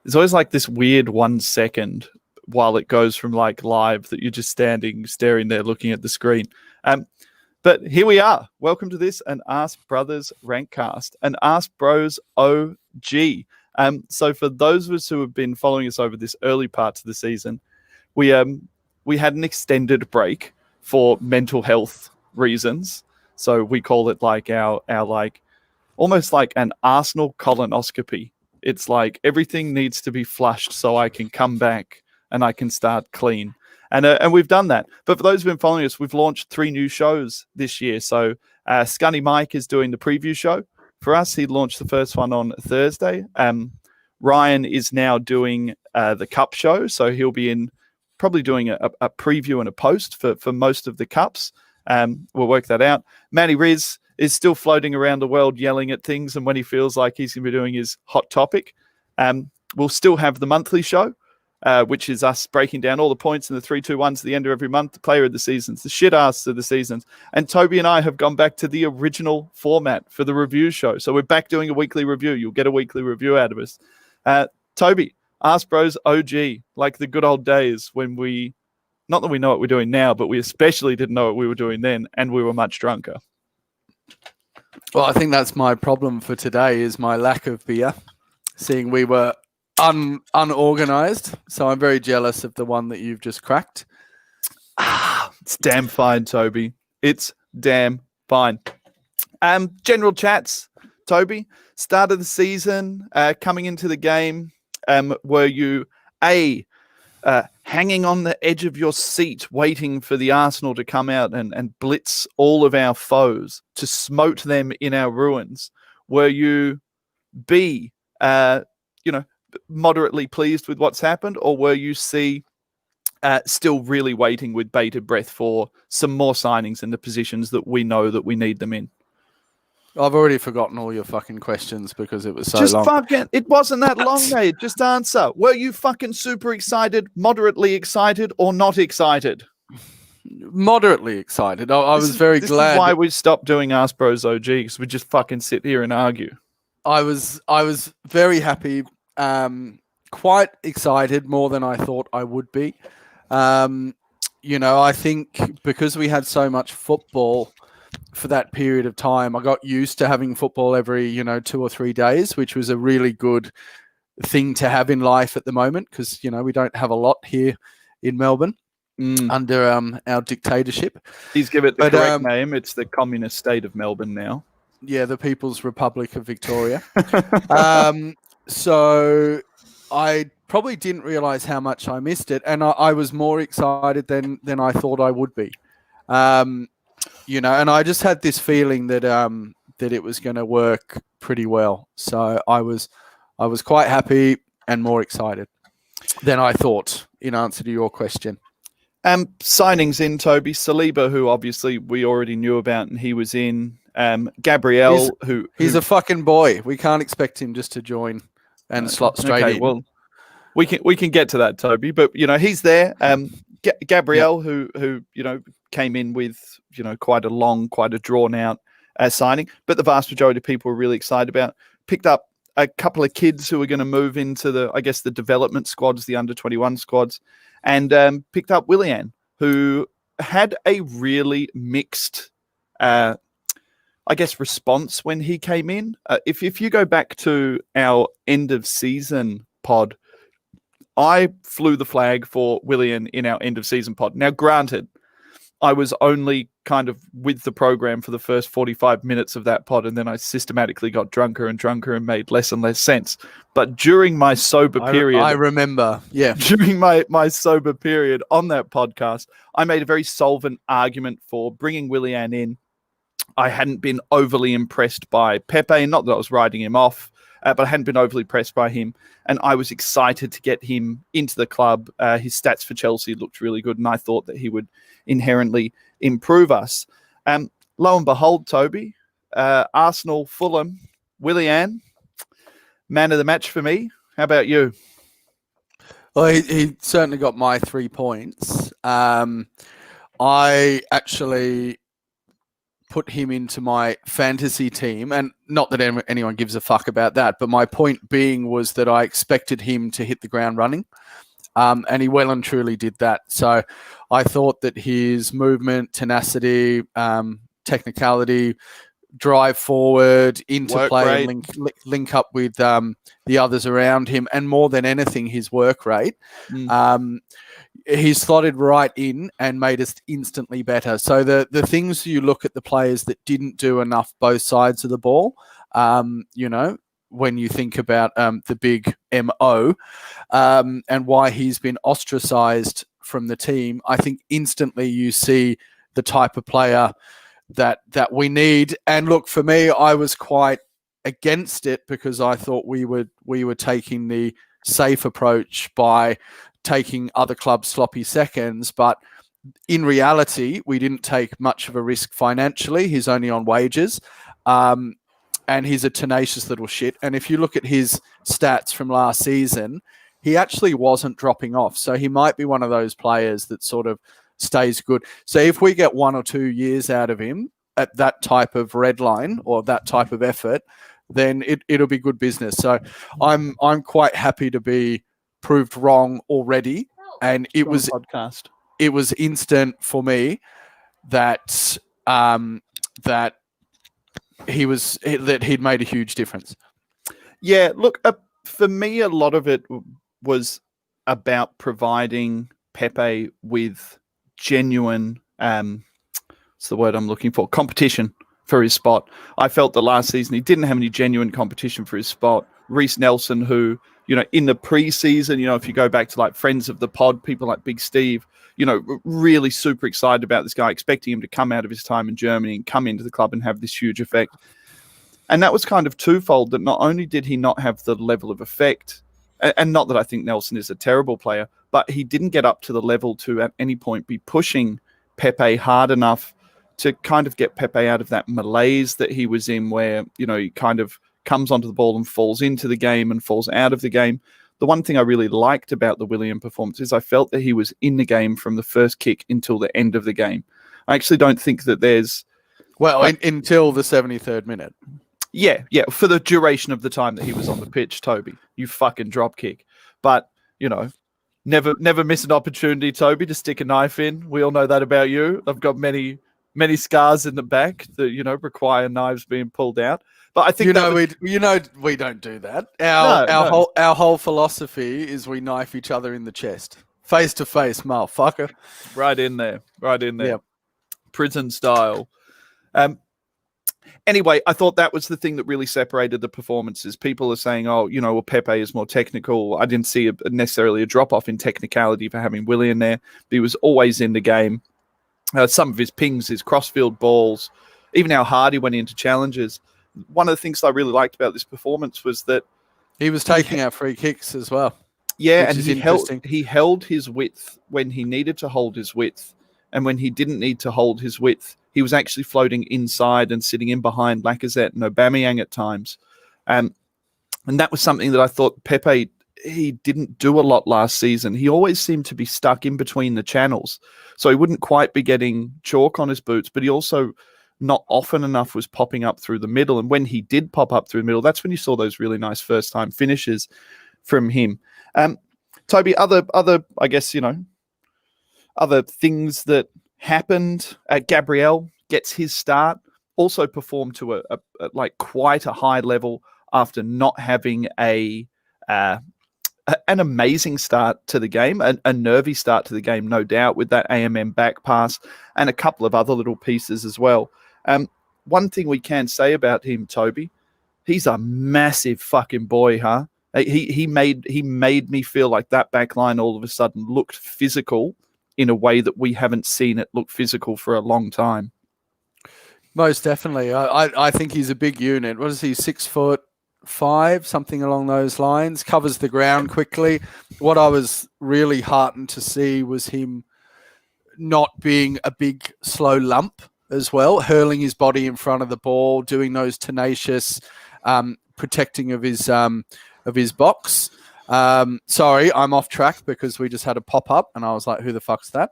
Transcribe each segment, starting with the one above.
It's always like this weird 1 second while it goes from like live that you're just staring there looking at the screen. But here we are. Welcome to this, an Arse Brothers Rankcast, an ArseBros OG. So for those of us who have been following us over this early part of the season, we had an extended break for mental health reasons. So we call it like our like almost like an Arsenal colonoscopy. It's like everything needs to be flushed so I can come back and I can start clean. And we've done that. But for those who've been following us, we've launched 3 new shows this year. So Scunny Mike is doing the preview show. For us, he launched the first one on Thursday. Ryan is now doing the Cup show. So he'll be probably doing a preview and a post for most of the Cups. We'll work that out. Matty Riz is still floating around the world yelling at things. And when he feels like he's going to be doing his hot topic, we'll still have the monthly show. Which is us breaking down all the points in the 3-2-1s at the end of every month, the player of the seasons, the shit ass of the seasons. And Toby and I have gone back to the original format for the review show. So we're back doing a weekly review. You'll get a weekly review out of us. Toby, ArseBros OG, like the good old days when not that we know what we're doing now, but we especially didn't know what we were doing then, and we were much drunker. Well, I think that's my problem for today is my lack of beer, seeing we were unorganized, so I'm very jealous of the one that you've just cracked. It's damn fine, Toby. It's damn fine. General chats, Toby. Start of the season, coming into the game, were you hanging on the edge of your seat, waiting for the Arsenal to come out and blitz all of our foes, to smote them in our ruins? Were you B, moderately pleased with what's happened, or were you C, still really waiting with bated breath for some more signings in the positions that we know that we need them in? I've already forgotten all your fucking questions because it was so just long. It wasn't that long, mate. Just answer. Were you fucking super excited, moderately excited, or not excited? Moderately excited. I was very glad. This is why we stopped doing ArseBros OG, because we just fucking sit here and argue. I was very happy. Quite excited, more than I thought I would be. I think because we had so much football for that period of time, I got used to having football every 2 or 3 days, which was a really good thing to have in life at the moment, because we don't have a lot here in Melbourne under our dictatorship. Please give it the correct name. It's the communist state of Melbourne now. Yeah, the People's Republic of Victoria. So I probably didn't realize how much I missed it, and I was more excited than I thought I would be. And I just had this feeling that it was going to work pretty well. So I was quite happy and more excited than I thought, in answer to your question. Signings in, Toby. Saliba, who obviously we already knew about, and he was in. Gabriel, he's a fucking boy. We can't expect him just to join and slot straight in. Well, we can get to that, Toby. But he's there. Gabriel, who came in with quite a drawn out signing, but the vast majority of people were really excited about. Picked up a couple of kids who are going to move into the development squads, the under 21 squads, and picked up Willian, who had a really mixed response when he came in. If you go back to our end of season pod, I flew the flag for Willian in our end of season pod. Now, granted, I was only kind of with the program for the first 45 minutes of that pod, and then I systematically got drunker and drunker and made less and less sense. But during my sober period... I remember, yeah. During my sober period on that podcast, I made a very solvent argument for bringing Willian in. I hadn't been overly impressed by Pepe, not that I was writing him off, but I hadn't been overly impressed by him, and I was excited to get him into the club. His stats for Chelsea looked really good, and I thought that he would inherently improve us. Lo and behold, Toby, Arsenal, Fulham, Willian, man of the match for me. How about you? Well, he certainly got my 3 points. I actually put him into my fantasy team, and not that anyone gives a fuck about that, but my point being was that I expected him to hit the ground running, and he well and truly did that. So I thought that his movement, tenacity, technicality, drive forward, interplay, link up with the others around him, and more than anything, his work rate. He slotted right in and made us instantly better. So the things you look at the players that didn't do enough both sides of the ball, when you think about the big MO and why he's been ostracized from the team, I think instantly you see the type of player that we need. And look, for me, I was quite against it because I thought we were taking the safe approach by taking other clubs' sloppy seconds, but in reality, we didn't take much of a risk financially. He's only on wages, and he's a tenacious little shit. And if you look at his stats from last season, he actually wasn't dropping off. So he might be one of those players that sort of stays good. So if we get 1 or 2 years out of him at that type of red line or that type of effort, then it'll be good business. So I'm quite happy to be proved wrong already, and it was instant for me that he'd made a huge difference. Yeah, look, for me, a lot of it was about providing Pepe with genuine, what's the word I'm looking for, competition for his spot. I felt that last season he didn't have any genuine competition for his spot. Reece Nelson, who, in the preseason, if you go back to like friends of the pod, people like Big Steve, really super excited about this guy, expecting him to come out of his time in Germany and come into the club and have this huge effect. And that was kind of twofold, that not only did he not have the level of effect, and not that I think Nelson is a terrible player, but he didn't get up to the level to at any point be pushing Pepe hard enough to kind of get Pepe out of that malaise that he was in, where, he kind of comes onto the ball and falls into the game and falls out of the game. The one thing I really liked about the William performance is I felt that he was in the game from the first kick until the end of the game. I actually don't think that there's... Well, until the 73rd minute. Yeah, for the duration of the time that he was on the pitch, Toby. You fucking drop kick. But, never miss an opportunity, Toby, to stick a knife in. We all know that about you. I've got many scars in the back that, require knives being pulled out. But I think we don't do that. Our whole philosophy is we knife each other in the chest, face to face, motherfucker. Right in there. Yep. Prison style. Anyway, I thought that was the thing that really separated the performances. People are saying, Pepe is more technical. I didn't see necessarily a drop-off in technicality for having Willie in there. But he was always in the game. Some of his pings, his crossfield balls, even how hard he went into challenges. One of the things I really liked about this performance was that he was taking out free kicks as well. Yeah, and he held his width when he needed to hold his width. And when he didn't need to hold his width, he was actually floating inside and sitting in behind Lacazette and Aubameyang at times. And that was something that I thought Pepe, he didn't do a lot last season. He always seemed to be stuck in between the channels. So he wouldn't quite be getting chalk on his boots, but he also not often enough was popping up through the middle. And when he did pop up through the middle, that's when you saw those really nice first-time finishes from him. Toby, other I guess, other things that happened. Gabriel gets his start, also performed to a quite a high level after not having an amazing start to the game, a nervy start to the game, no doubt, with that AMM back pass and a couple of other little pieces as well. One thing we can say about him, Toby, he's a massive fucking boy, huh? He made me feel like that back line all of a sudden looked physical in a way that we haven't seen it look physical for a long time. Most definitely. I think he's a big unit. What is he, 6'5", something along those lines, covers the ground quickly. What I was really heartened to see was him not being a big, slow lump as well, hurling his body in front of the ball, doing those tenacious protecting of his box. Sorry, I'm off track because we just had a pop-up and I was like, who the fuck's that?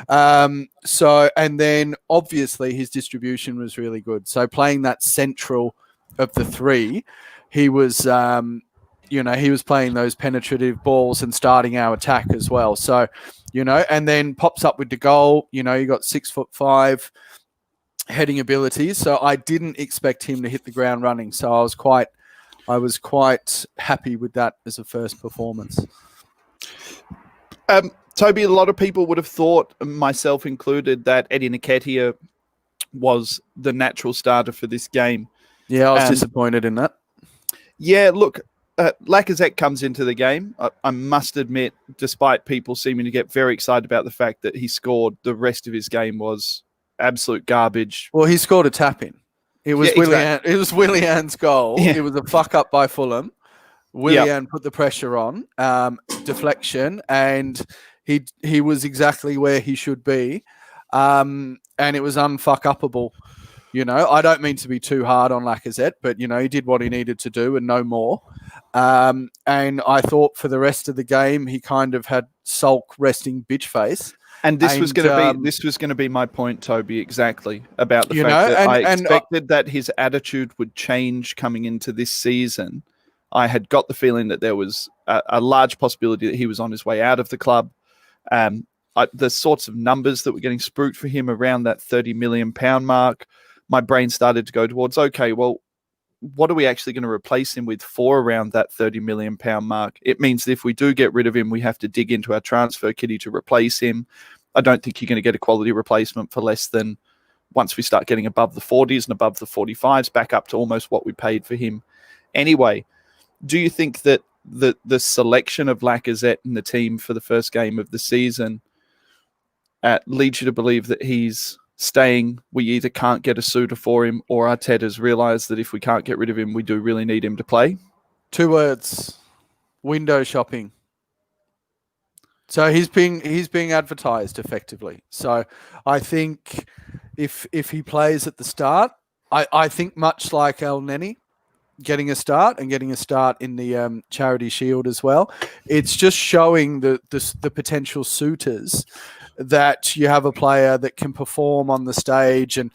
And then obviously his distribution was really good. So playing that central of the three, he was, he was playing those penetrative balls and starting our attack as well. So, and then pops up with the goal. You got 6'5" heading abilities. So I didn't expect him to hit the ground running. So I was quite happy with that as a first performance. Toby, a lot of people would have thought, myself included, that Eddie Nketiah was the natural starter for this game. Yeah, I was disappointed in that. Yeah, look, Lacazette comes into the game. I must admit, despite people seeming to get very excited about the fact that he scored, the rest of his game was absolute garbage. Well, he scored a tap-in. It was It was Willian's goal. Yeah. It was a fuck up by Fulham. Willian put the pressure on, deflection, and he was exactly where he should be, and it was unfuck-upable. I don't mean to be too hard on Lacazette, but he did what he needed to do and no more. And I thought for the rest of the game, he kind of had sulk, resting bitch face. And this was going to be my point, Toby, exactly, about the fact that I expected that his attitude would change coming into this season. I had got the feeling that there was a large possibility that he was on his way out of the club. The sorts of numbers that were getting spruiked for him around that £30 million mark, my brain started to go towards, okay, well, what are we actually going to replace him with for around that £30 million mark? It means that if we do get rid of him, we have to dig into our transfer kitty to replace him. I don't think you're going to get a quality replacement for less than, once we start getting above the 40s and above the 45s, back up to almost what we paid for him anyway. Do you think that the selection of Lacazette in the team for the first game of the season leads you to believe that he's staying? We either can't get a suitor for him, or Arteta's realised that if we can't get rid of him, we do really need him to play? 2 words: window shopping. So he's being advertised effectively. So I think if he plays at the start, I think much like El Neni, getting a start in the Charity Shield as well, it's just showing the potential suitors that you have a player that can perform on the stage and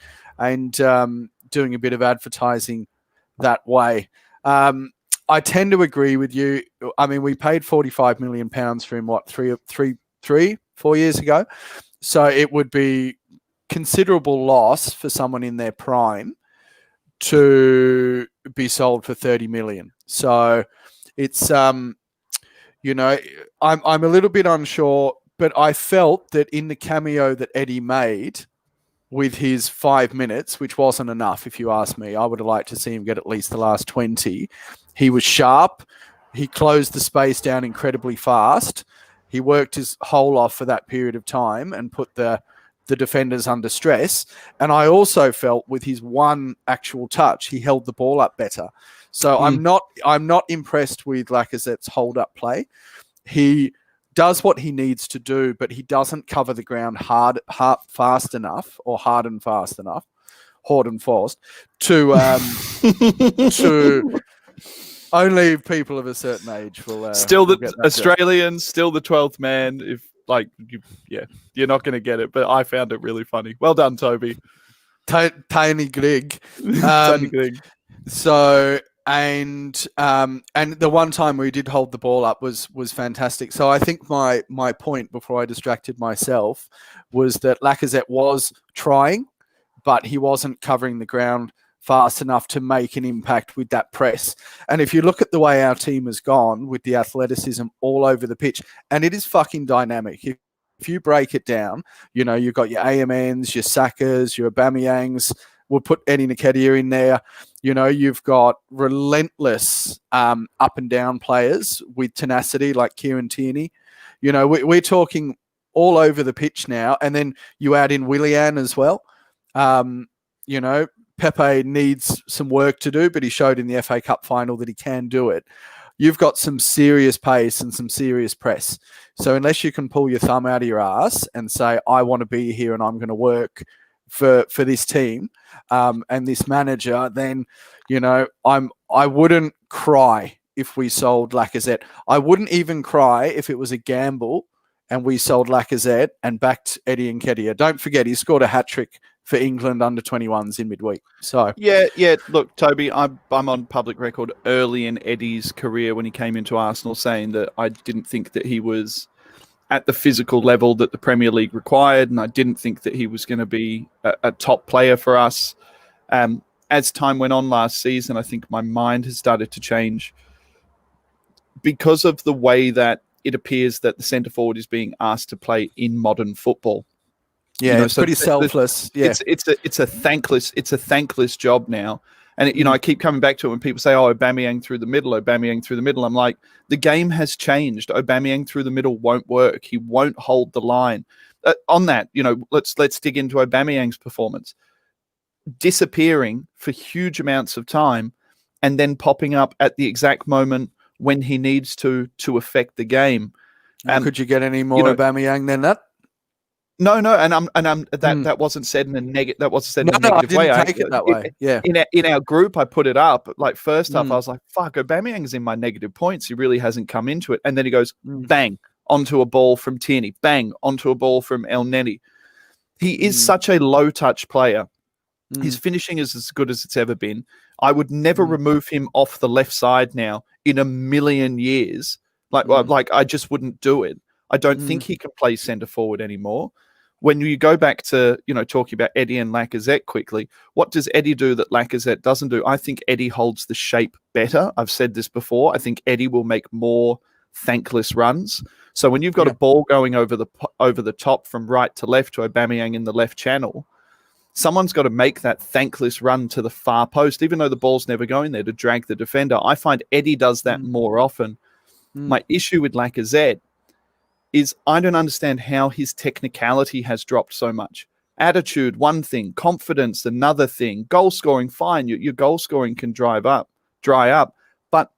doing a bit of advertising that way. I tend to agree with you. I mean, we paid £45 million for him, 4 years ago. So it would be considerable loss for someone in their prime to be sold for 30 million. So it's, I'm a little bit unsure, but I felt that in the cameo that Eddie made with his 5 minutes, which wasn't enough, if you ask me, I would have liked to see him get at least the last 20. He was sharp. He closed the space down incredibly fast. He worked his whole off for that period of time and put the defenders under stress. And I also felt with his one actual touch, he held the ball up better. So I'm not impressed with Lacazette's hold-up play. He does what he needs to do, but he doesn't cover the ground hard and fast enough to only people of a certain age will. Still the Australians, still the 12th man. If you're not going to get it, but I found it really funny. Well done, Toby. Tiny Greg. Tiny Greg. So. And the one time we did hold the ball up was fantastic. So I think my point before I distracted myself was that Lacazette was trying, but he wasn't covering the ground fast enough to make an impact with that press. And if you look at the way our team has gone with the athleticism all over the pitch, and it is fucking dynamic. If you break it down, you've got your AMNs, your Sakas, your Aubameyangs. We'll put Eddie Nketiah in there. You've got relentless up and down players with tenacity like Kieran Tierney. We're talking all over the pitch now. And then you add in Willian as well. Pepe needs some work to do, but he showed in the FA Cup final that he can do it. You've got some serious pace and some serious press. So unless you can pull your thumb out of your ass and say, I want to be here and I'm going to work for this team and this manager, then I wouldn't cry if we sold Lacazette. I wouldn't even cry if it was a gamble and we sold Lacazette and backed Eddie Nketiah. Don't forget, he scored a hat-trick for England under-21s in midweek. So yeah. Look, Toby, I'm on public record early in Eddie's career when he came into Arsenal saying that I didn't think that he was at the physical level that the Premier League required, and I didn't think that he was going to be a top player for us. As time went on last season, I think my mind has started to change because of the way that it appears that the centre forward is being asked to play in modern football. Yeah, it's pretty selfless. Yeah, it's a thankless job now. And I keep coming back to it when people say, "Oh, Aubameyang through the middle, Aubameyang through the middle." I'm like, the game has changed. Aubameyang through the middle won't work. He won't hold the line. On that, let's dig into Aubameyang's performance. Disappearing for huge amounts of time, and then popping up at the exact moment when he needs to affect the game. Could you get any more Aubameyang than that? No, that wasn't said in a negative. That wasn't said in a negative way. I didn't take it that way. Yeah. In our group, I put it up. Like first half, I was like, "Fuck, Aubameyang's in my negative points. He really hasn't come into it." And then he goes bang onto a ball from Tierney, bang onto a ball from El Neni. He is such a low touch player. His finishing is as good as it's ever been. I would never remove him off the left side now in a million years. Like I just wouldn't do it. I don't think he can play centre forward anymore. When you go back to, talking about Eddie and Lacazette quickly, what does Eddie do that Lacazette doesn't do? I think Eddie holds the shape better. I've said this before. I think Eddie will make more thankless runs. So when you've got a ball going over the top from right to left to Aubameyang in the left channel, someone's got to make that thankless run to the far post, even though the ball's never going there, to drag the defender. I find Eddie does that more often. My issue with Lacazette is I don't understand how his technicality has dropped so much. Attitude, one thing. Confidence, another thing. Goal scoring, fine. Your goal scoring can dry up. But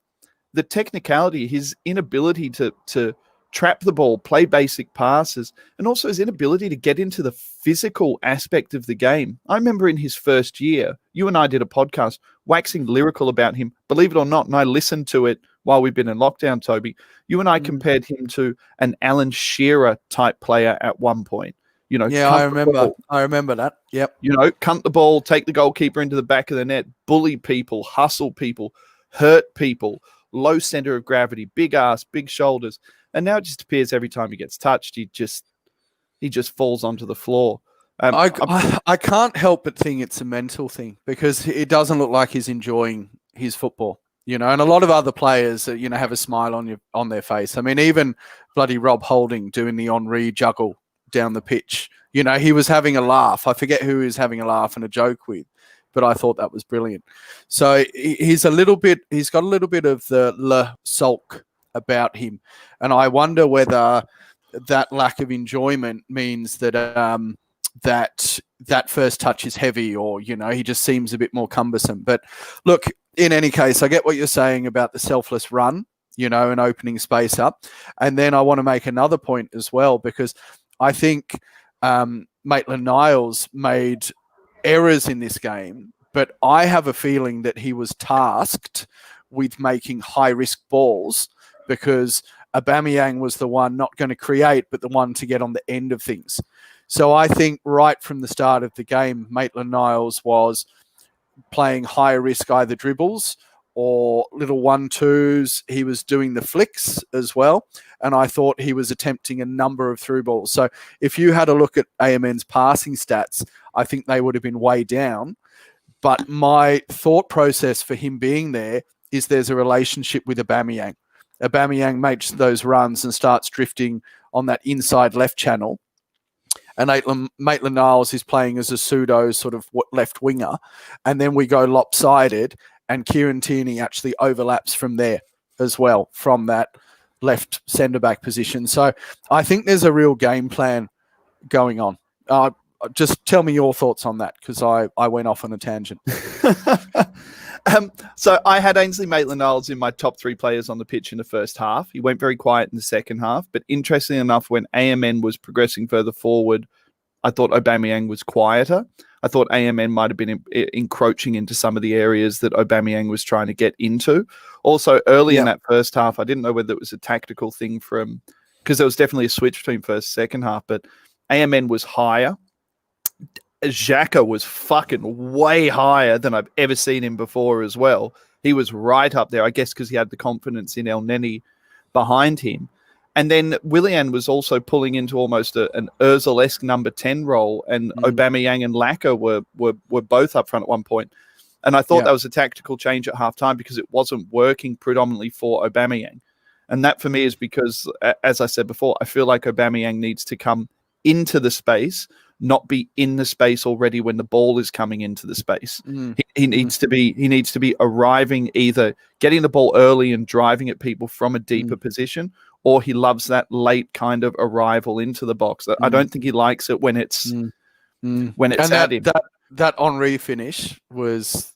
the technicality, his inability to trap the ball, play basic passes, and also his inability to get into the physical aspect of the game. I remember in his first year, you and I did a podcast waxing lyrical about him, believe it or not, and I listened to it while we've been in lockdown, Toby. You and I compared him to an Alan Shearer type player at one point. I remember that. Yep. Cunt the ball, take the goalkeeper into the back of the net, bully people, hustle people, hurt people, low center of gravity, big ass, big shoulders. And now it just appears every time he gets touched, he just falls onto the floor. I can't help but think it's a mental thing because it doesn't look like he's enjoying his football. And a lot of other players, have a smile on their face. I mean, even bloody Rob Holding doing the Henri juggle down the pitch. He was having a laugh. I forget who he was having a laugh and a joke with, but I thought that was brilliant. So he's got a little bit of the sulk about him, and I wonder whether that lack of enjoyment means that that first touch is heavy, or he just seems a bit more cumbersome. But look, in any case, I get what you're saying about the selfless run, and opening space up. And then I want to make another point as well, because I think Maitland-Niles made errors in this game, but I have a feeling that he was tasked with making high-risk balls because Aubameyang was the one not going to create, but the one to get on the end of things. So I think right from the start of the game, Maitland-Niles was playing high risk, either dribbles or little 1-2s. He was doing the flicks as well. And I thought he was attempting a number of through balls. So if you had a look at AMN's passing stats, I think they would have been way down. But my thought process for him being there is there's a relationship with Aubameyang. Aubameyang makes those runs and starts drifting on that inside left channel. And Maitland-Niles is playing as a pseudo sort of left winger. And then we go lopsided, and Kieran Tierney actually overlaps from there as well, from that left centre-back position. So I think there's a real game plan going on. Just tell me your thoughts on that, because I went off on a tangent. So I had Ainsley Maitland-Niles in my top 3 players on the pitch in the first half. He went very quiet in the second half, but interestingly enough, when AMN was progressing further forward, I thought Aubameyang was quieter. I thought AMN might have been encroaching into some of the areas that Aubameyang was trying to get into. Also, early in that first half, I didn't know whether it was a tactical thing because there was definitely a switch between first and second half, but AMN was higher. Xhaka was fucking way higher than I've ever seen him before as well. He was right up there, I guess, because he had the confidence in El Neni behind him. And then Willian was also pulling into almost an Ozil-esque number 10 role, and Aubameyang and Laka were both up front at one point. And I thought that was a tactical change at halftime because it wasn't working predominantly for Aubameyang. And that for me is because, as I said before, I feel like Aubameyang needs to come into the space, not be in the space already when the ball is coming into the space. He needs to be arriving, either getting the ball early and driving at people from a deeper position, or he loves that late kind of arrival into the box. I don't think he likes it when it's at him. That Henry finish was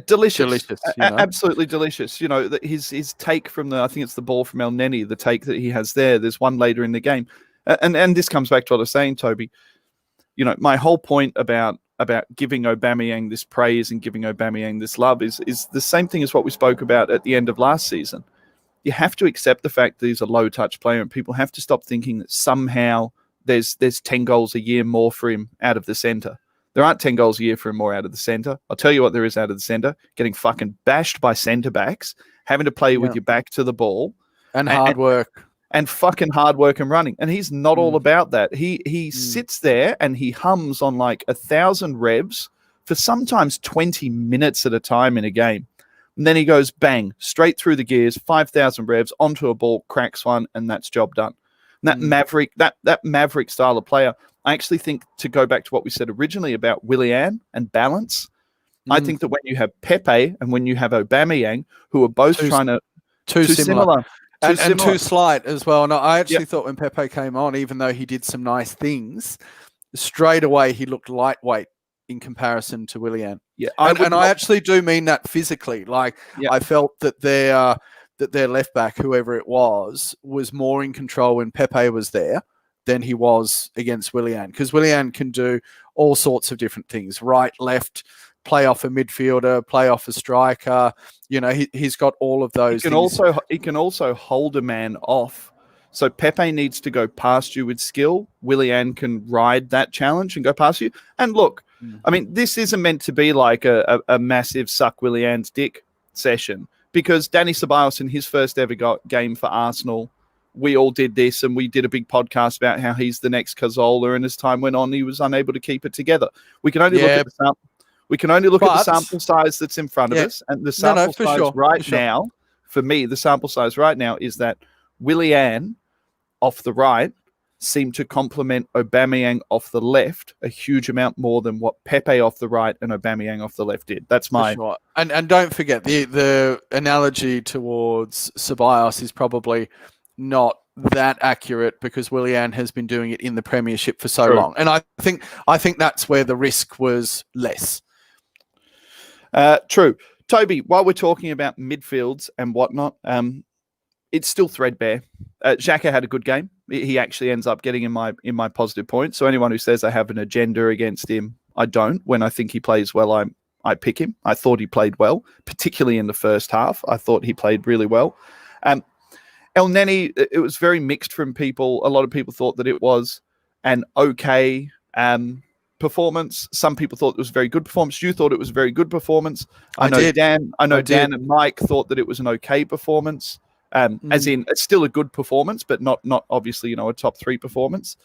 delicious. You know? Absolutely delicious. You know, his take from I think it's the ball from El Neni, the take that he has there. There's one later in the game, and this comes back to what I was saying, Toby. You know, my whole point about giving Aubameyang this praise and giving Aubameyang this love is the same thing as what we spoke about at the end of last season. You have to accept the fact that he's a low-touch player, and people have to stop thinking that somehow there's 10 goals a year more for him out of the centre. There aren't 10 goals a year for him more out of the centre. I'll tell you what there is out of the centre: getting fucking bashed by centre-backs, having to play with your back to the ball. And hard work. And fucking hard work and running. And he's not all about that. He sits there and he hums on like 1,000 revs for sometimes 20 minutes at a time in a game. And then he goes bang, straight through the gears, 5,000 revs, onto a ball, cracks one, and that's job done. And that maverick style of player, I actually think, to go back to what we said originally about Willian and balance, I think that when you have Pepe and when you have Aubameyang, who are both too similar. And too slight as well. And I actually thought when Pepe came on, even though he did some nice things, straight away he looked lightweight in comparison to Willian. Yeah, I actually do mean that physically. Like I felt that their left back, whoever it was more in control when Pepe was there than he was against Willian, because Willian can do all sorts of different things: right, left, play off a midfielder, play off a striker. You know, he's got all of those. He can also hold a man off. So Pepe needs to go past you with skill. Willian can ride that challenge and go past you. And look, I mean, this isn't meant to be like a massive suck Willian's dick session, because Danny Ceballos in his first ever game for Arsenal, we all did this, and we did a big podcast about how he's the next Cazorla, and as time went on, he was unable to keep it together. We can only look at the sample. We can only look at the sample size that's in front of us, and the sample size now, for me, the sample size right now is that Willian off the right seemed to complement Aubameyang off the left a huge amount more than what Pepe off the right and Aubameyang off the left did. That's my... Sure. And don't forget, the analogy towards Ceballos is probably not that accurate, because Willian has been doing it in the Premiership for so long. And I think that's where the risk was less. True. Toby, while we're talking about midfields and whatnot, it's still threadbare. Xhaka had a good game. He actually ends up getting in my positive points. So anyone who says I have an agenda against him, I don't. When I think he plays well, I pick him. I thought he played well, particularly in the first half. I thought he played really well. El Neni, it was very mixed from people. A lot of people thought that it was an okay performance. Some people thought it was a very good performance. You thought it was a very good performance. I know Dan and Mike thought that it was an okay performance. As in, it's still a good performance, but not obviously, a top 3 performance.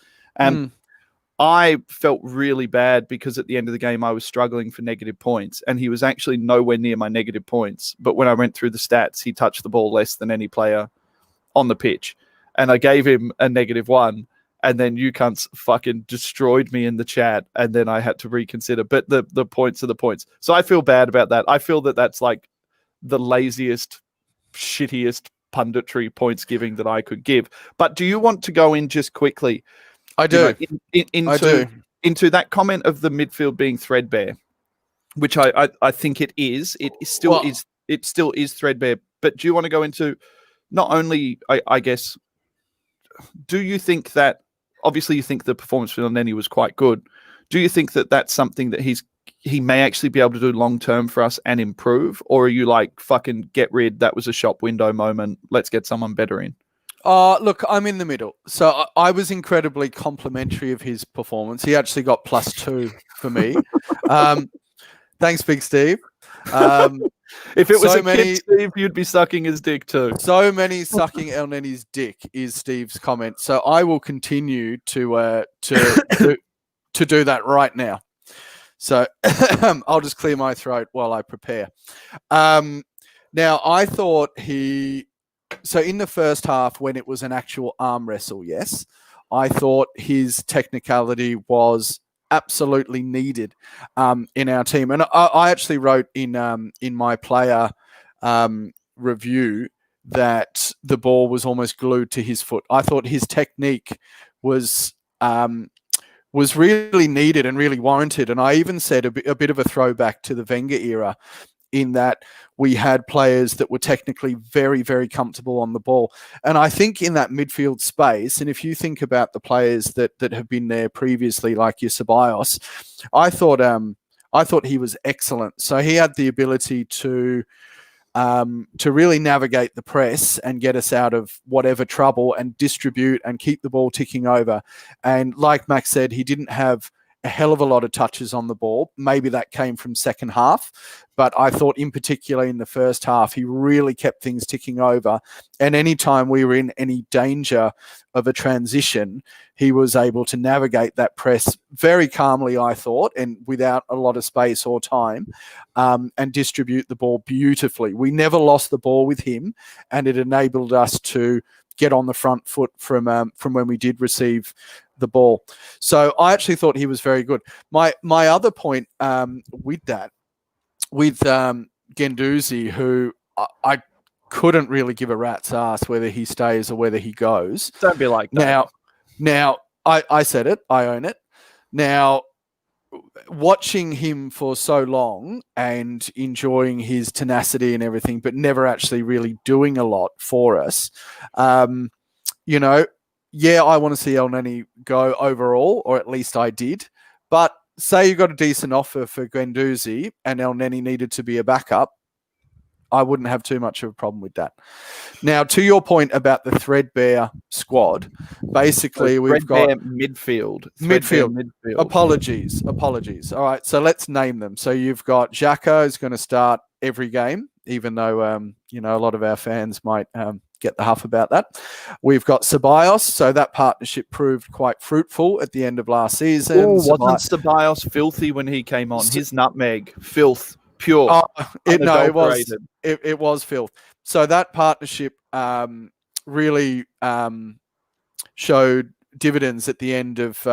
I felt really bad because at the end of the game, I was struggling for negative points, and he was actually nowhere near my negative points. But when I went through the stats, he touched the ball less than any player on the pitch, and I gave him a -1, and then you cunts fucking destroyed me in the chat, and then I had to reconsider. But the points are the points. So I feel bad about that. I feel that that's like the laziest, shittiest punditry points giving that I could give. But do you want to go in just quickly? I do. Into that comment of the midfield being threadbare, which I think it is. It still is threadbare. But do you want to go into not only, I guess, do you think that obviously you think the performance for Elneny was quite good. Do you think that that's something that he may actually be able to do long term for us and improve, or are you like, fucking get rid? That was a shop window moment. Let's get someone better in. Look, I'm in the middle. So I was incredibly complimentary of his performance. He actually got +2 for me. Thanks, Big Steve. If it was kid Steve, you'd be sucking his dick too. So many sucking Elneny's dick is Steve's comment. So I will continue to do that right now. So I'll just clear my throat while I prepare. Now, I thought so in the first half, when it was an actual arm wrestle, yes, I thought his technicality was absolutely needed in our team. And I actually wrote in my player review that the ball was almost glued to his foot. I thought his technique was really needed and really warranted. And I even said a bit of a throwback to the Wenger era, in that we had players that were technically very, very comfortable on the ball. And I think in that midfield space, and if you think about the players that have been there previously, like your Ceballos, I thought he was excellent. So he had the ability to really navigate the press and get us out of whatever trouble and distribute and keep the ball ticking over. And like Max said, he didn't have a hell of a lot of touches on the ball. Maybe that came from second half, but I thought in particular in the first half, he really kept things ticking over. And anytime we were in any danger of a transition, he was able to navigate that press very calmly, I thought, and without a lot of space or time, and distribute the ball beautifully. We never lost the ball with him, and it enabled us to get on the front foot from when we did receive the ball. So I actually thought he was very good. My other point with Guendouzi, who I couldn't really give a rat's ass whether he stays or whether he goes. Don't be like that. Now I said it. I own it. Now, watching him for so long and enjoying his tenacity and everything, but never actually really doing a lot for us, yeah, I want to see Elneny go overall, or at least I did. But say you got a decent offer for Guendouzi and Elneny needed to be a backup, I wouldn't have too much of a problem with that. Now, to your point about the threadbare squad, basically we've got midfield. Apologies. All right, so let's name them. So you've got Xhaka, who's going to start every game, even though a lot of our fans might get the huff about that. We've got Ceballos, so that partnership proved quite fruitful at the end of last season. Ooh, wasn't Ceballos filthy when he came on? His nutmeg, filth, pure. It was filth. So that partnership really showed dividends at the end of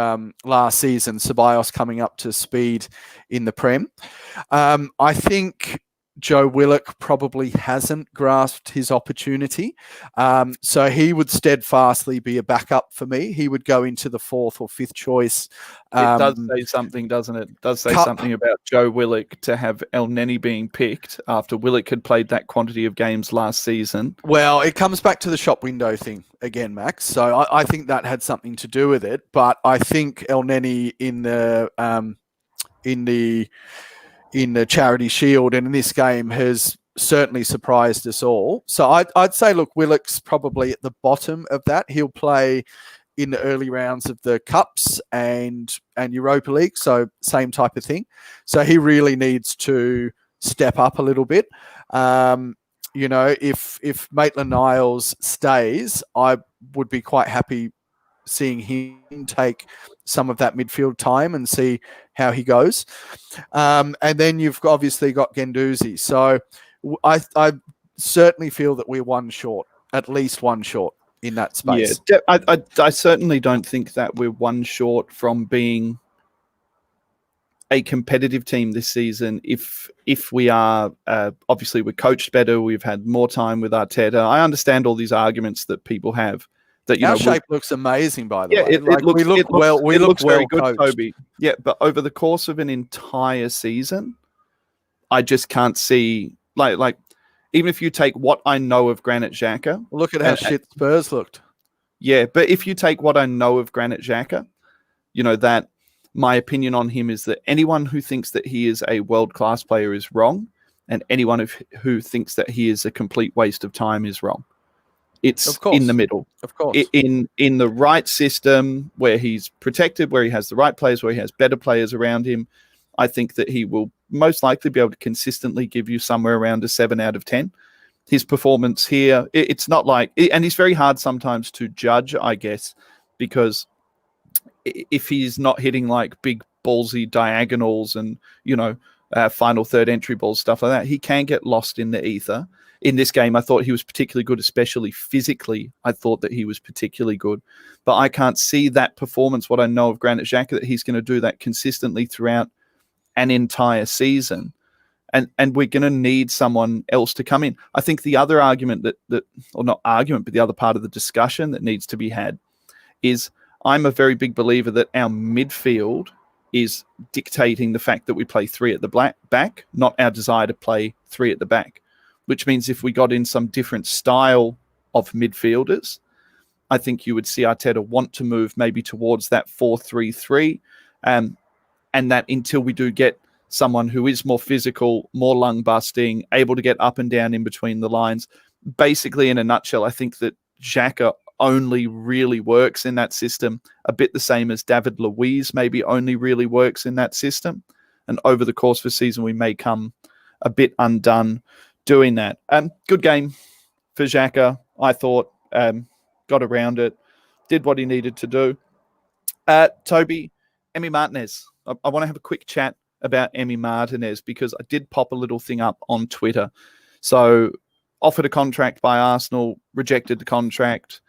last season. Ceballos coming up to speed in the Prem. I think Joe Willock probably hasn't grasped his opportunity. So he would steadfastly be a backup for me. He would go into the fourth or fifth choice. It does say something, doesn't it? It does say something about Joe Willock to have Elneny being picked after Willock had played that quantity of games last season. Well, it comes back to the shop window thing again, Max. So I think that had something to do with it. But I think Elneny in the Charity Shield and in this game has certainly surprised us all. So I'd say, look, Willock's probably at the bottom of that. He'll play in the early rounds of the Cups and Europa League, so same type of thing. So he really needs to step up a little bit. If Maitland-Niles stays, I would be quite happy seeing him take some of that midfield time and see how he goes. And then you've obviously got Guendouzi. So I certainly feel that we're at least one short in that space. Yeah, I certainly don't think that we're one short from being a competitive team this season. If we are, obviously we're coached better, we've had more time with Arteta. I understand all these arguments that people have. That our shape looks amazing, by the way. It looks very good, coached. Toby. Yeah, but over the course of an entire season, I just can't see like even if you take what I know of Granit Xhaka. Look at how shit Spurs looked. Yeah, but if you take what I know of Granit Xhaka, that my opinion on him is that anyone who thinks that he is a world-class player is wrong, and anyone who thinks that he is a complete waste of time is wrong. It's in the middle. Of course. In the right system where he's protected, where he has the right players, where he has better players around him, I think that he will most likely be able to consistently give you somewhere around a 7 out of 10. His performance here, it's not like, and he's very hard sometimes to judge, I guess, because if he's not hitting like big ballsy diagonals and, final third entry balls, stuff like that, he can get lost in the ether. In this game, I thought he was particularly good, especially physically. I thought that he was particularly good. But I can't see that performance, what I know of Granit Xhaka, that he's going to do that consistently throughout an entire season. And we're going to need someone else to come in. I think the other argument or not argument, but the other part of the discussion that needs to be had is I'm a very big believer that our midfield is dictating the fact that we play 3 at the back, not our desire to play 3 at the back, which means if we got in some different style of midfielders, I think you would see Arteta want to move maybe towards that 4-3-3, and that until we do get someone who is more physical, more lung-busting, able to get up and down in between the lines. Basically, in a nutshell, I think that Xhaka only really works in that system, a bit the same as David Luiz maybe only really works in that system. And over the course of the season, we may come a bit undone doing that. Good game for Xhaka, I thought. Got around it, did what he needed to do. Toby, Emi Martinez. I want to have a quick chat about Emi Martinez because I did pop a little thing up on Twitter. So offered a contract by Arsenal, rejected the contract,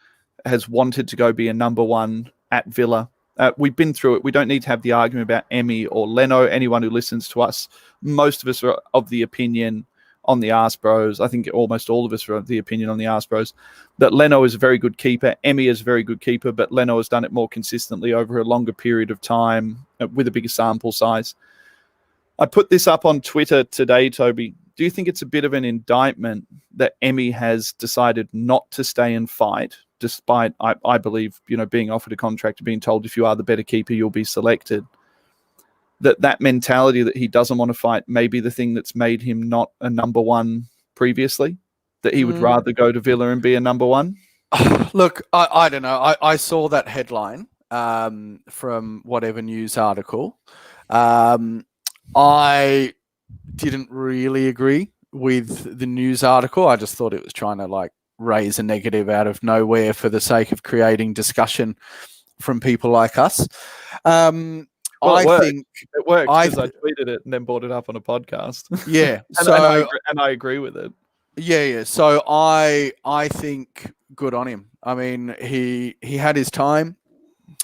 has wanted to go be a number 1 at Villa. We've been through it. We don't need to have the argument about Emi or Leno. Anyone who listens to us, most of us are of the opinion on the ArseBros. I think almost all of us are of the opinion on the ArseBros that Leno is a very good keeper. Emi is a very good keeper, but Leno has done it more consistently over a longer period of time with a bigger sample size. I put this up on Twitter today, Toby. Do you think it's a bit of an indictment that Emi has decided not to stay and fight, despite, I believe, being offered a contract and being told if you are the better keeper, you'll be selected? That mentality that he doesn't want to fight may be the thing that's made him not a number 1 previously, that he would rather go to Villa and be a number 1? Look, I don't know. I saw that headline from whatever news article. I didn't really agree with the news article. I just thought it was trying to raise a negative out of nowhere for the sake of creating discussion from people like us. Well, I think it worked because I tweeted it and then brought it up on a podcast. Yeah, and I agree with it. Yeah. So I think good on him. I mean, he had his time.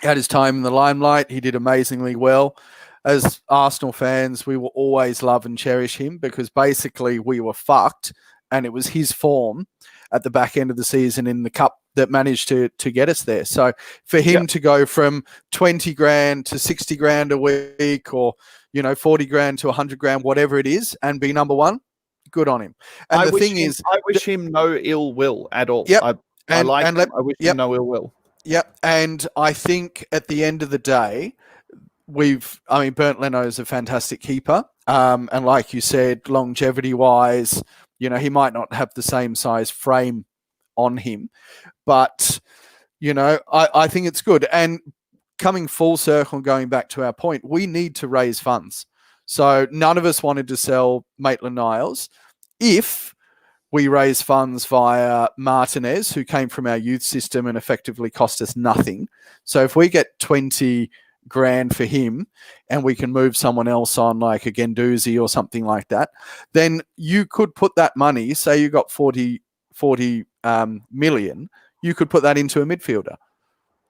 He had his time in the limelight. He did amazingly well. As Arsenal fans, we will always love and cherish him because basically we were fucked, and it was his form at the back end of the season in the cup that managed to get us there. So for him to go from 20 grand to 60 grand a week, or 40 grand to 100 grand, whatever it is, and be number 1, good on him. And I wish him no ill will at all. Yep. I wish him no ill will. Yep. And I think at the end of the day, Bernd Leno is a fantastic keeper. And like you said, longevity-wise, he might not have the same size frame on him. But, I think it's good. And coming full circle and going back to our point, we need to raise funds. So none of us wanted to sell Maitland-Niles. If we raise funds via Martinez, who came from our youth system and effectively cost us nothing. So if we get 20 grand for him and we can move someone else on like a Guendouzi or something like that, then you could put that money, say you got 40 million, you could put that into a midfielder.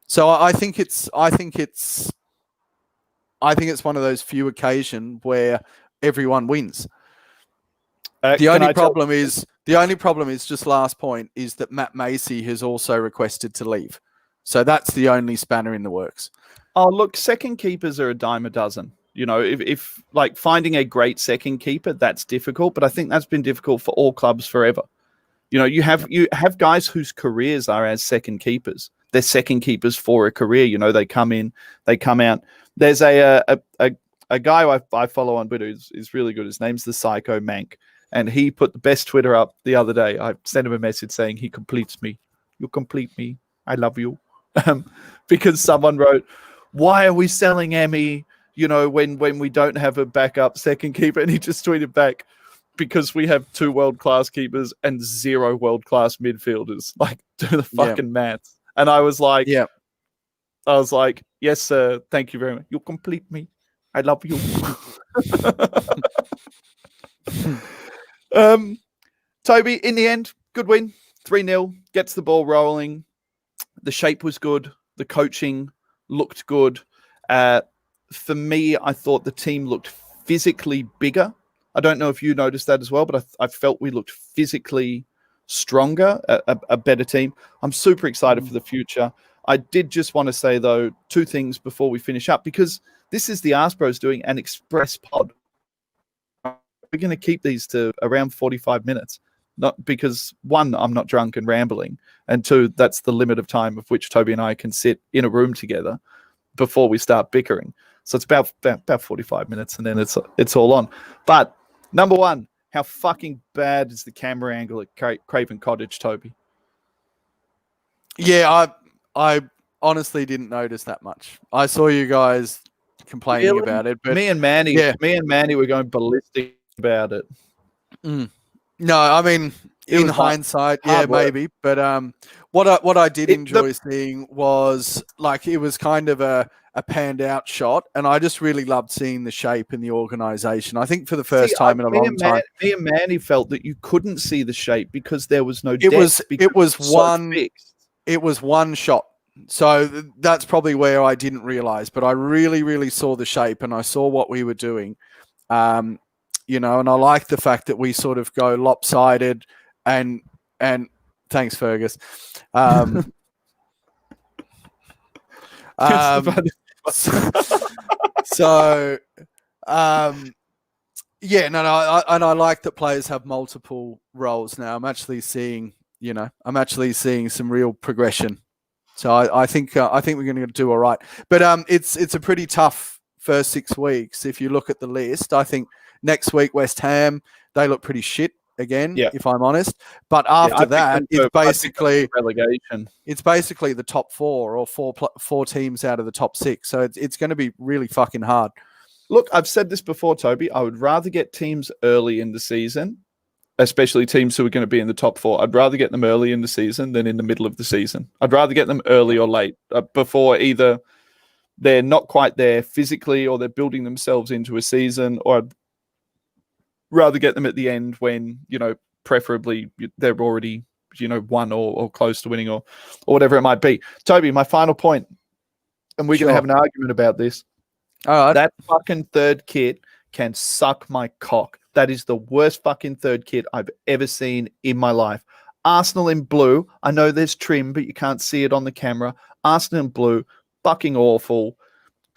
So I think it's one of those few occasions where everyone wins. The only problem is just last point is that Matt Macy has also requested to leave. So that's the only spanner in the works. Oh, look, second keepers are a dime a dozen. If like finding a great second keeper, that's difficult, but I think that's been difficult for all clubs forever. You have guys whose careers are as second keepers. they're second keepers for a career. You know, they come in, they come out. There's a guy I follow on Twitter is really good. His name's the Psycho Mank, and he put the best Twitter up the other day. I sent him a message saying he completes me. You complete me. I love you. Because someone wrote, "Why are we selling Emmy? You know, when we don't have a backup second keeper," and he just tweeted back, "Because we have 2 world-class keepers and 0 world-class midfielders." Like, do the fucking maths. And I was like, "Yes, sir. Thank you very much. You complete me. I love you." Toby, in the end, good win. 3-0, gets the ball rolling. The shape was good. The coaching looked good. For me, I thought the team looked physically bigger. I don't know if you noticed that as well, but I felt we looked physically stronger, a better team. I'm super excited for the future. I did just want to say, though, 2 things before we finish up, because this is the ArseBros doing an express pod. We're going to keep these to around 45 minutes. Not because, 1, I'm not drunk and rambling, and 2, that's the limit of time of which Toby and I can sit in a room together before we start bickering. So it's about 45 minutes, and then it's all on. But number 1, how fucking bad is the camera angle at Craven Cottage, Toby? Yeah, I honestly didn't notice that much. I saw you guys complaining about it, but me and Manny were going ballistic about it. No, I mean, in hindsight, maybe. But what I did enjoy seeing was, like, it was kind of a panned out shot, and I just really loved seeing the shape and the organization. I think for the first time in a long time, me and Manny felt that you couldn't see the shape because there was no depth. It was one shot. So that's probably where I didn't realize, but I really, really saw the shape, and I saw what we were doing. You know, and I like the fact that we sort of go lopsided and thanks, Fergus. And I like that players have multiple roles now. I'm actually seeing some real progression. So I think we're going to do all right. But it's a pretty tough first 6 weeks. If you look at the list, I think next week, West Ham, they look pretty shit again, if I'm honest. But after that, it's basically relegation. It's basically the top 4 or 4 teams out of the top 6. So it's going to be really fucking hard. Look, I've said this before, Toby. I would rather get teams early in the season, especially teams who are going to be in the top 4. I'd rather get them early in the season than in the middle of the season. I'd rather get them early or late, before either they're not quite there physically or they're building themselves into a season, or I'd rather get them at the end when, you know, preferably they're already, you know, won or close to winning or whatever it might be. Toby, my final point, and we're going to have an argument about this. All right. That fucking third kit can suck my cock. That is the worst fucking third kit I've ever seen in my life. Arsenal in blue. I know there's trim, but you can't see it on the camera. Arsenal in blue, fucking awful.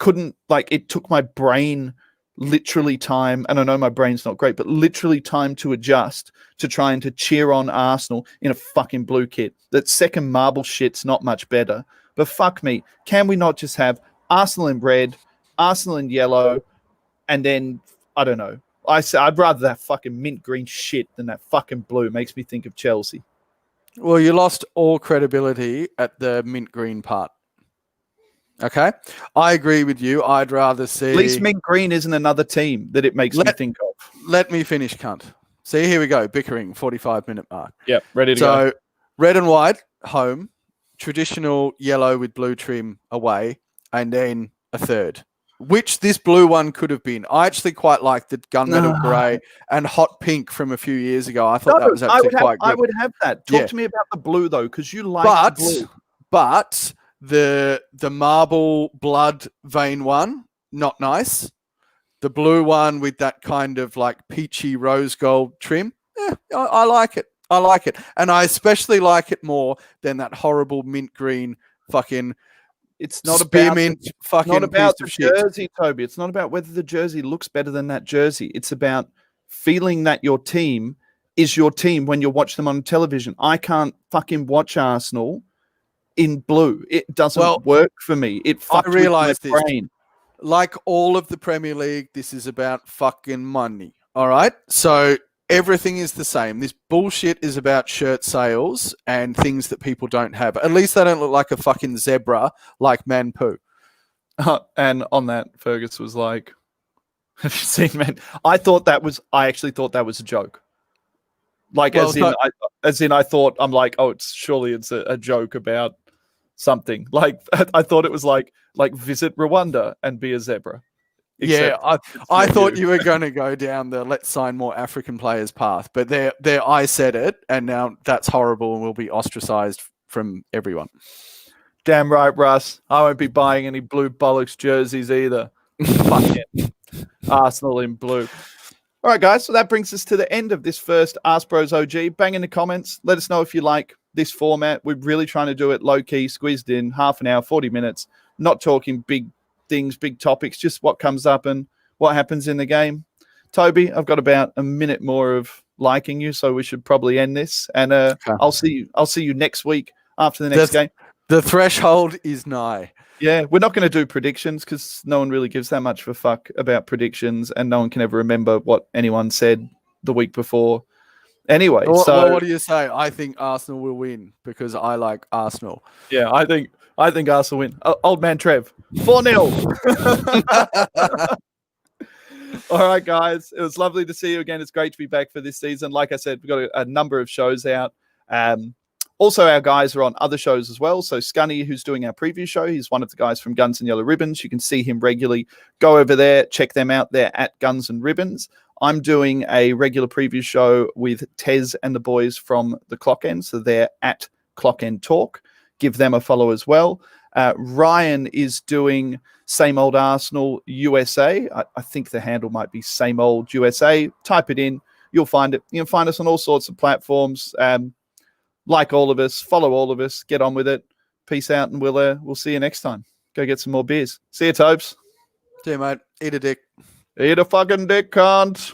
It took my brain literally time, and I know my brain's not great, but literally time to adjust to trying to cheer on Arsenal in a fucking blue kit. That second marble shit's not much better. But fuck me, can we not just have Arsenal in red, Arsenal in yellow, and then, I don't know. I'd rather that fucking mint green shit than that fucking blue. Makes me think of Chelsea. Well, you lost all credibility at the mint green part. Okay, I agree with you. I'd rather see. At least mint green isn't another team that it makes me think of. Let me finish, cunt. See, here we go. Bickering, 45-minute mark. Yep, ready to go. So, red and white, home. Traditional yellow with blue trim away. And then a third, which this blue one could have been. I actually quite like the gunmetal grey and hot pink from a few years ago. I thought that was actually quite good. I would have that. Talk to me about the blue, though, because you like the blue. But the marble blood vein one, not nice. The blue one with that kind of like peachy rose gold trim, I like it. I like it. And I especially like it more than that horrible mint green fucking It's not spearmint about, fucking about piece the of shit. jersey, Toby. It's not about whether the jersey looks better than that jersey. It's about feeling that your team is your team when you watch them on television. I can't fucking watch Arsenal in blue. It doesn't Well, work for me. It fucked with my realised this. brain. Like all of the Premier League, this is about fucking money. All right? So everything is the same. This bullshit is about shirt sales and things that people don't have. At least they don't look like a fucking zebra like Manpoo. And on that, Fergus was like, have you seen, man? I actually thought that was a joke. Like, Well, I thought, I'm like, oh, surely it's a joke about something. Like, I thought it was like visit Rwanda and be a zebra. Yeah, I thought you were going to go down the let's sign more African players path, but there, I said it, and now that's horrible and will be ostracized from everyone. Damn right, Russ. I won't be buying any blue bollocks jerseys either. Fuck it. Arsenal in blue. All right, guys. So that brings us to the end of this first ArseBros OG. Bang in the comments. Let us know if you like this format. We're really trying to do it low-key, squeezed in, half an hour, 40 minutes. Not talking big things, big topics, just what comes up and what happens in the game. Toby, I've got about a minute more of liking you, so we should probably end this. And okay. I'll see you next week after the next game. The threshold is nigh. Yeah, we're not going to do predictions because no one really gives that much of a fuck about predictions, and no one can ever remember what anyone said the week before. Anyway, well, what do you say? I think Arsenal will win because I like Arsenal. Yeah, I think Arsenal win. Old man Trev, 4-0. All right, guys. It was lovely to see you again. It's great to be back for this season. Like I said, we've got a number of shows out. Also, our guys are on other shows as well. So Scunny, who's doing our preview show, he's one of the guys from Guns and Yellow Ribbons. You can see him regularly. Go over there, check them out. They're at Guns and Ribbons. I'm doing a regular preview show with Tez and the boys from the Clock End. So they're at Clock End Talk. Give them a follow as well. Ryan is doing Same Old Arsenal USA. I think the handle might be Same Old USA. Type it in. You'll find it. You can find us on all sorts of platforms. Like all of us, follow all of us, get on with it. Peace out, and we'll see you next time. Go get some more beers. See you, Tobes. See you, mate. Eat a dick. Eat a fucking dick, cunt.